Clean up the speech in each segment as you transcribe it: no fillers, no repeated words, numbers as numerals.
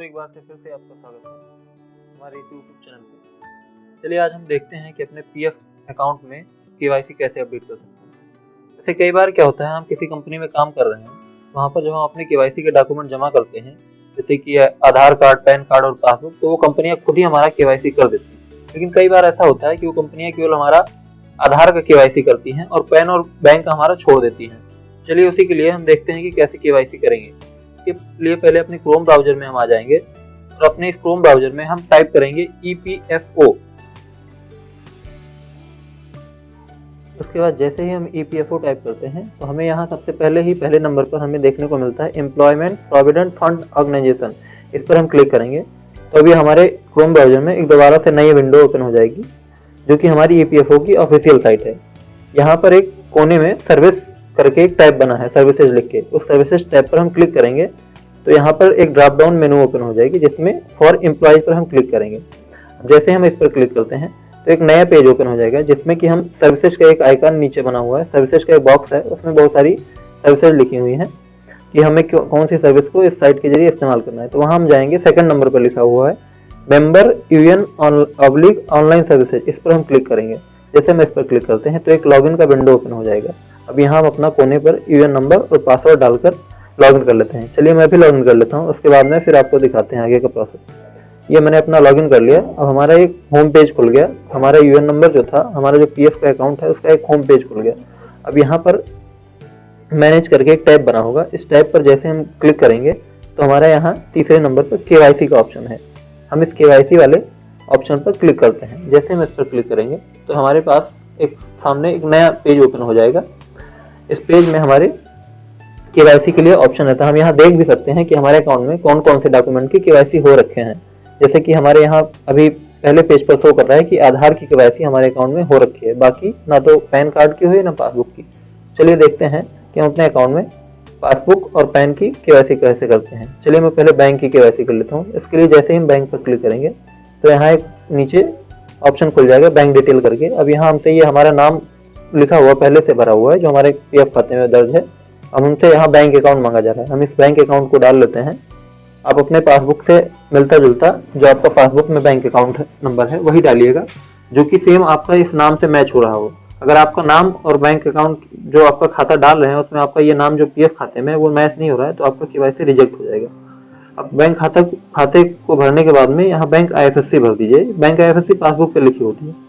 एक बार से फिर से आपका स्वागत है हमारे इस यूट्यूब चैनल पे। चलिए आज हम देखते हैं कि अपने पीएफ अकाउंट में केवाईसी कैसे अपडेट कर सकते हैं। जैसे कई बार क्या होता है, हम किसी कंपनी में काम कर रहे हैं, वहाँ पर जब हम अपने केवाईसी के डॉक्यूमेंट जमा करते हैं, जैसे कि आधार कार्ड, पैन कार्ड और पासबुक, तो वो कंपनियाँ खुद ही हमारा केवाईसी कर देती है। लेकिन कई बार ऐसा होता है कि वो कंपनियाँ केवल हमारा आधार का केवाईसी करती हैं और पैन और बैंक हमारा छोड़ देती हैं। चलिए उसी के लिए हम देखते हैं कि कैसे केवाईसी करेंगे। इसके लिए पहले अपने क्रोम ब्राउजर में हम आ जाएंगे और अपने इस क्रोम ब्राउजर में हम टाइप करेंगे EPFO। उसके बाद जैसे ही हम EPFO टाइप करते हैं तो हमें यहाँ सबसे पहले नंबर पर हमें देखने को मिलता है एम्प्लॉयमेंट प्रोविडेंट फंड ऑर्गेनाइजेशन। इस पर हम क्लिक करेंगे तो अभी हमारे क्रोम ब्राउजर में एक दोबारा से नई विंडो ओपन हो जाएगी, जो कि हमारी EPFO की ऑफिशियल साइट है। यहाँ पर एक कोने में सर्विस करके एक टैब बना है, सर्विसेज लिख के, उस सर्विसेज टैब पर हम क्लिक करेंगे तो यहाँ पर एक ड्रॉप डाउन मेनू ओपन हो जाएगी, जिसमें फॉर एम्प्लॉयज पर हम क्लिक करेंगे। जैसे हम इस पर क्लिक करते हैं तो एक नया पेज ओपन हो जाएगा, जिसमें कि हम सर्विसेज का एक आइकन नीचे बना हुआ है, सर्विसेज का एक बॉक्स है, उसमें बहुत सारी सर्विसेज लिखी हुई हैं कि हमें कौन सी सर्विस को इस साइट के जरिए इस्तेमाल करना है। तो वहाँ हम जाएंगे, सेकंड नंबर पर लिखा हुआ है मेंबर यूएन ऑनलाइन सर्विसेज, इस पर हम क्लिक करेंगे। जैसे हम इस पर क्लिक करते हैं तो एक लॉगिन का विंडो ओपन हो जाएगा। अब यहाँ हम अपना कोने पर यूएन नंबर और पासवर्ड डालकर लॉगिन कर लेते हैं। चलिए मैं भी लॉगिन कर लेता हूँ, उसके बाद में फिर आपको दिखाते हैं आगे का प्रोसेस। ये मैंने अपना लॉगिन कर लिया। अब हमारा एक होम पेज खुल गया। हमारा यूएन नंबर जो था, हमारा जो पीएफ का अकाउंट है, उसका एक होम पेज खुल गया। अब यहाँ पर मैनेज करके एक टैब बना होगा, इस टैब पर जैसे हम क्लिक करेंगे तो हमारा यहाँ तीसरे नंबर पर केवाईसी का ऑप्शन है। हम इस केवाईसी वाले ऑप्शन पर क्लिक करते हैं। जैसे हम इस पर क्लिक करेंगे तो हमारे पास एक सामने एक नया पेज ओपन हो जाएगा। इस पेज में हमारे केवाईसी के लिए ऑप्शन रहता है। हम यहाँ देख भी सकते हैं कि हमारे अकाउंट में कौन कौन से डॉक्यूमेंट की केवाईसी हो रखे हैं। जैसे कि हमारे यहाँ अभी पहले पेज पर शो कर रहा है कि आधार की केवाईसी हमारे अकाउंट में हो रखी है, बाकी ना तो पैन कार्ड की हुई ना पासबुक की। चलिए देखते हैं कि हम अपने अकाउंट में पासबुक और पैन की केवाईसी कैसे करते हैं। चलिए मैं पहले बैंक की केवाईसी कर लेता हूँ। इसके लिए जैसे ही हम बैंक पर क्लिक करेंगे तो यहाँ एक नीचे ऑप्शन खुल जाएगा बैंक डिटेल करके। अब यहाँ हमसे ये हमारा नाम लिखा हुआ पहले से भरा हुआ है जो हमारे पीएफ खाते में दर्ज है। अब हमसे यहाँ बैंक अकाउंट मांगा जा रहा है, हम इस बैंक अकाउंट को डाल लेते हैं। आप अपने पासबुक से मिलता जुलता जो आपका पासबुक में बैंक अकाउंट नंबर है वही डालिएगा, जो कि सेम आपका इस नाम से मैच हो रहा हो। अगर आपका नाम और बैंक अकाउंट जो आपका खाता डाल रहे हैं उसमें आपका ये नाम जो पीएफ खाते में वो मैच नहीं हो रहा है तो आपका केवाईसी रिजेक्ट हो जाएगा। अब बैंक खाते को भरने के बाद में यहाँ बैंक IFSC भर दीजिए। बैंक IFSC पासबुक पे लिखी होती है।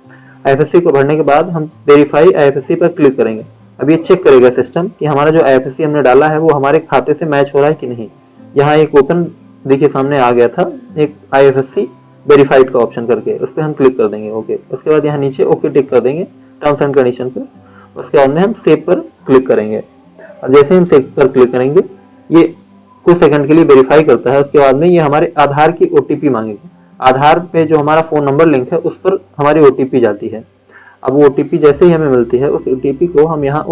IFSC को भरने के बाद हम वेरीफाई IFSC पर क्लिक करेंगे। अब ये चेक करेगा सिस्टम कि हमारा जो IFSC हमने डाला है वो हमारे खाते से मैच हो रहा है कि नहीं। यहाँ एक ओपन देखिए सामने आ गया था, एक IFSC वेरीफाइड का ऑप्शन करके, उस पर हम क्लिक कर देंगे। ओके, उसके बाद यहाँ नीचे ओके टिक कर देंगे टर्म्स एंड कंडीशन पर। उसके बाद में हम सेव पर क्लिक करेंगे। और जैसे हम सेव पर क्लिक करेंगे ये कुछ सेकंड के लिए वेरीफाई करता है। उसके बाद में ये हमारे आधार की OTP मांगेगा। आधार पे जो हमारा फोन नंबर लिंक है उस पर हमारी OTP जाती है। अब वो OTP जैसे ही हमें मिलती है उस OTP को हम यहाँ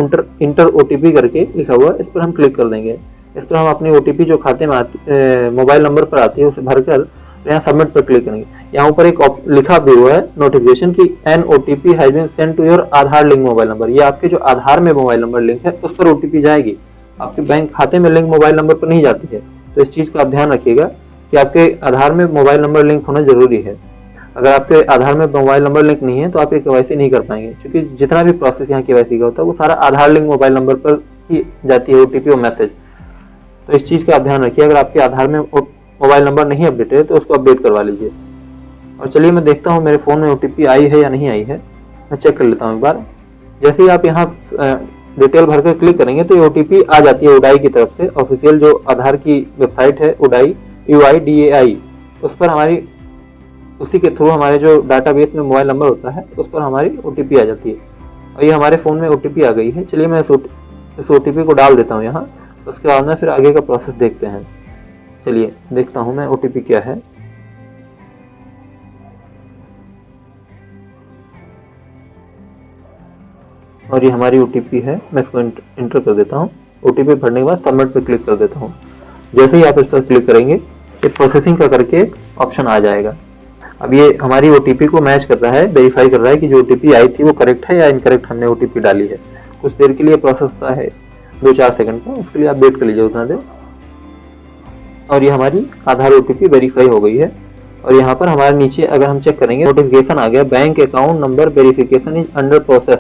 इंटर OTP करके लिखा हुआ है, इस पर हम क्लिक कर देंगे। इस पर हम अपनी OTP जो खाते में मोबाइल नंबर पर आती है उसे भरकर यहाँ सबमिट पर क्लिक करेंगे। यहाँ ऊपर एक लिखा भी हुआ है नोटिफिकेशन की an OTP has been send to your Aadhaar link mobile number. ये आपके जो आधार में मोबाइल नंबर लिंक है उस पर OTP जाएगी, आपके बैंक खाते में लिंक मोबाइल नंबर पर नहीं जाती है। तो इस चीज का आप ध्यान रखिएगा कि आपके आधार में मोबाइल नंबर लिंक होना जरूरी है। अगर आपके आधार में मोबाइल नंबर लिंक नहीं है तो आप ये केवाईसी नहीं कर पाएंगे, क्योंकि जितना भी प्रोसेस यहाँ केवाईसी का होता है वो सारा आधार लिंक मोबाइल नंबर पर ही जाती है OTP और मैसेज। तो इस चीज का आप ध्यान रखिए। अगर आपके आधार में मोबाइल नंबर नहीं अपडेट है तो उसको अपडेट करवा लीजिए। और चलिए मैं देखता हूँ मेरे फोन में OTP आई है या नहीं आई है, मैं चेक कर लेता हूँ एक बार। जैसे ही आप यहाँ डिटेल भर कर क्लिक करेंगे तो ये OTP आ जाती है उडाई की तरफ से। ऑफिशियल जो आधार की वेबसाइट है उडाई UIDAI, उस पर हमारी उसी के थ्रू हमारे जो डाटाबेस में मोबाइल नंबर होता है उस पर हमारी OTP आ जाती है। और ये हमारे फ़ोन में OTP आ गई है। चलिए मैं इस OTP को डाल देता हूँ यहाँ। उसके बाद में फिर आगे का प्रोसेस देखते हैं। चलिए देखता हूँ मैं OTP क्या है। और ये हमारी OTP है, मैं इसको इंटर कर देता हूँ। OTP भरने के बाद सबमिट पे क्लिक कर देता हूँ। जैसे ही आप इस पर क्लिक करेंगे ये प्रोसेसिंग का करके ऑप्शन आ जाएगा। अब ये हमारी OTP को मैच कर रहा है, वेरीफाई कर रहा है कि जो OTP आई थी वो करेक्ट है या इनकरेक्ट हमने OTP डाली है। कुछ देर के लिए प्रोसेस का है, 2-4 सेकंड का, उसके लिए आप वेट कर लीजिए उतना देर। और ये हमारी आधार OTP वेरीफाई हो गई है। और यहाँ पर हमारे नीचे अगर हम चेक करेंगे नोटिफिकेशन आ गया, bank account number verification is under process,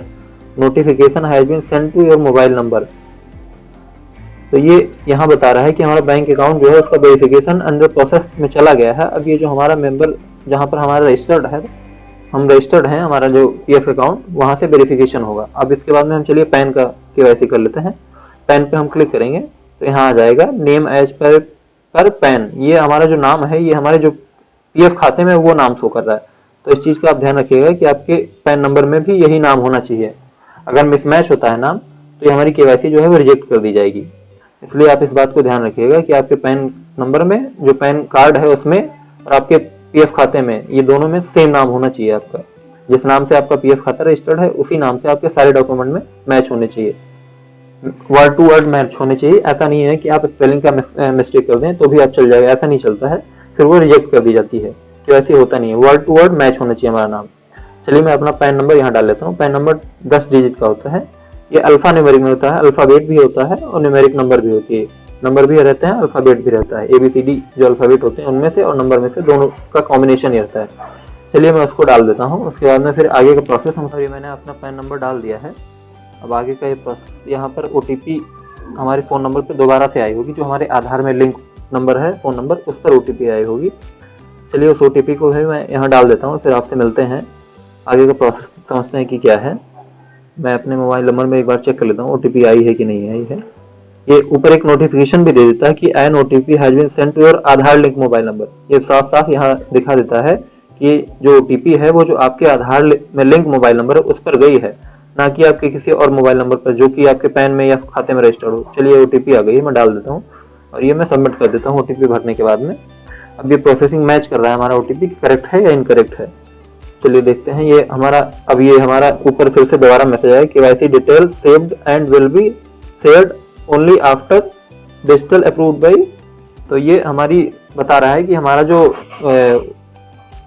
notification has been send to your mobile number. तो ये यहाँ बता रहा है कि हमारा बैंक अकाउंट जो है उसका वेरिफिकेशन अंडर प्रोसेस में चला गया है। अब ये जो हमारा मेंबर जहाँ पर हमारा रजिस्टर्ड है, हम रजिस्टर्ड हैं, हमारा जो PF अकाउंट वहाँ से वेरिफिकेशन होगा। अब इसके बाद में हम चलिए पैन का KYC कर लेते हैं। पैन पे हम क्लिक करेंगे तो यहाँ आ जाएगा नेम एज पर पैन। ये हमारा जो नाम है, ये हमारे जो PF खाते में वो नाम शो कर रहा है। तो इस चीज़ का आप ध्यान रखिएगा कि आपके पैन नंबर में भी यही नाम होना चाहिए। अगर मिसमैच होता है नाम तो ये हमारी KYC जो है वो रिजेक्ट कर दी जाएगी। इसलिए आप इस बात को ध्यान रखिएगा कि आपके पैन नंबर में जो पैन कार्ड है उसमें और आपके PF खाते में, ये दोनों में सेम नाम होना चाहिए आपका। जिस नाम से आपका PF खाता रजिस्टर्ड है उसी नाम से आपके सारे डॉक्यूमेंट में मैच होने चाहिए, वर्ड टू वर्ड मैच होने चाहिए। ऐसा नहीं है कि आप स्पेलिंग का मिस्टेक कर दें तो भी आप चल जाएगा, ऐसा नहीं चलता है, फिर वो रिजेक्ट कर दी जाती है। KYC होता नहीं है, वर्ड टू वर्ड मैच होना चाहिए हमारा नाम। चलिए मैं अपना पैन नंबर यहाँ डाल लेता हूँ। पैन नंबर 10 डिजिट का होता है, ये अल्फा न्यूमेरिक में होता है, अल्फाबेट भी होता है और न्यूमेरिक नंबर भी होती है। नंबर भी रहते हैं, अल्फाबेट भी रहता है, ABCD जो अल्फाबेट होते हैं उनमें से और नंबर में से, दोनों का कॉम्बिनेशन ही रहता है। चलिए मैं उसको डाल देता हूँ। उसके बाद में फिर आगे का प्रोसेस मैंने अपना पैन नंबर डाल दिया है। अब आगे का ये प्रोसेस, यहाँ पर OTP हमारे फ़ोन नंबर पर दोबारा से आई होगी, जो हमारे आधार में लिंक नंबर है फ़ोन नंबर, उस पर OTP आई होगी। चलिए उस OTP को भी मैं यहाँ डाल देता हूँ, फिर आपसे मिलते हैं। आगे का प्रोसेस समझते हैं कि क्या है। मैं अपने मोबाइल नंबर में एक बार चेक कर लेता हूँ OTP आई है कि नहीं आई है। ये ऊपर एक नोटिफिकेशन भी दे देता है कि an OTP has been sent to your Aadhaar link mobile number. ये साफ साफ यहाँ दिखा देता है कि जो OTP है वो जो आपके आधार में लिंक मोबाइल नंबर है उस पर गई है, ना कि आपके किसी और मोबाइल नंबर पर जो कि आपके पैन में या खाते में रजिस्टर्ड हो। चलिए OTP आ गई है, मैं डाल देता हूँ और ये मैं सबमिट कर देता हूँ OTP भरने के बाद में। अब ये प्रोसेसिंग मैच कर रहा है हमारा OTP करेक्ट है या इनकरेक्ट है। चलिए देखते हैं ये हमारा, अब ये हमारा ऊपर फिर से दोबारा मैसेज आया KYC detail saved and will be shared only after digital approved by. तो ये हमारी बता रहा है कि हमारा जो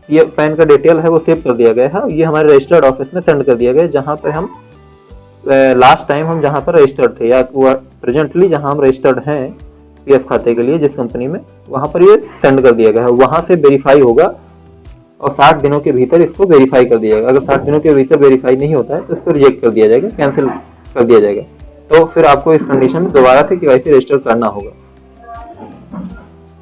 ये पैन का डिटेल है वो सेव कर दिया गया है। ये हमारे रजिस्टर्ड ऑफिस में सेंड कर दिया गया, जहाँ पर हम लास्ट टाइम हम जहाँ पर रजिस्टर्ड थे या प्रेजेंटली जहाँ हम रजिस्टर्ड हैं PF खाते के लिए जिस कंपनी में, वहाँ पर ये सेंड कर दिया गया है। वहाँ से वेरीफाई होगा और 60 दिनों के भीतर इसको वेरीफाई कर दिया जाएगा। अगर 60 दिनों के भीतर वेरीफाई नहीं होता है तो इसको रिजेक्ट कर दिया जाएगा, कैंसिल कर दिया जाएगा। तो फिर आपको इस कंडीशन में दोबारा से KYC रजिस्टर करना होगा।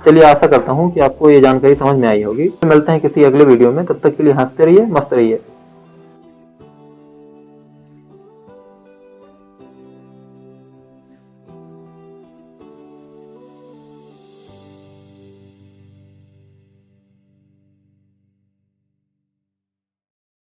चलिए आशा करता हूँ कि आपको ये जानकारी समझ में आई होगी। मिलते हैं किसी अगले वीडियो में, तब तक के लिए हंसते रहिए, मस्त रहिए।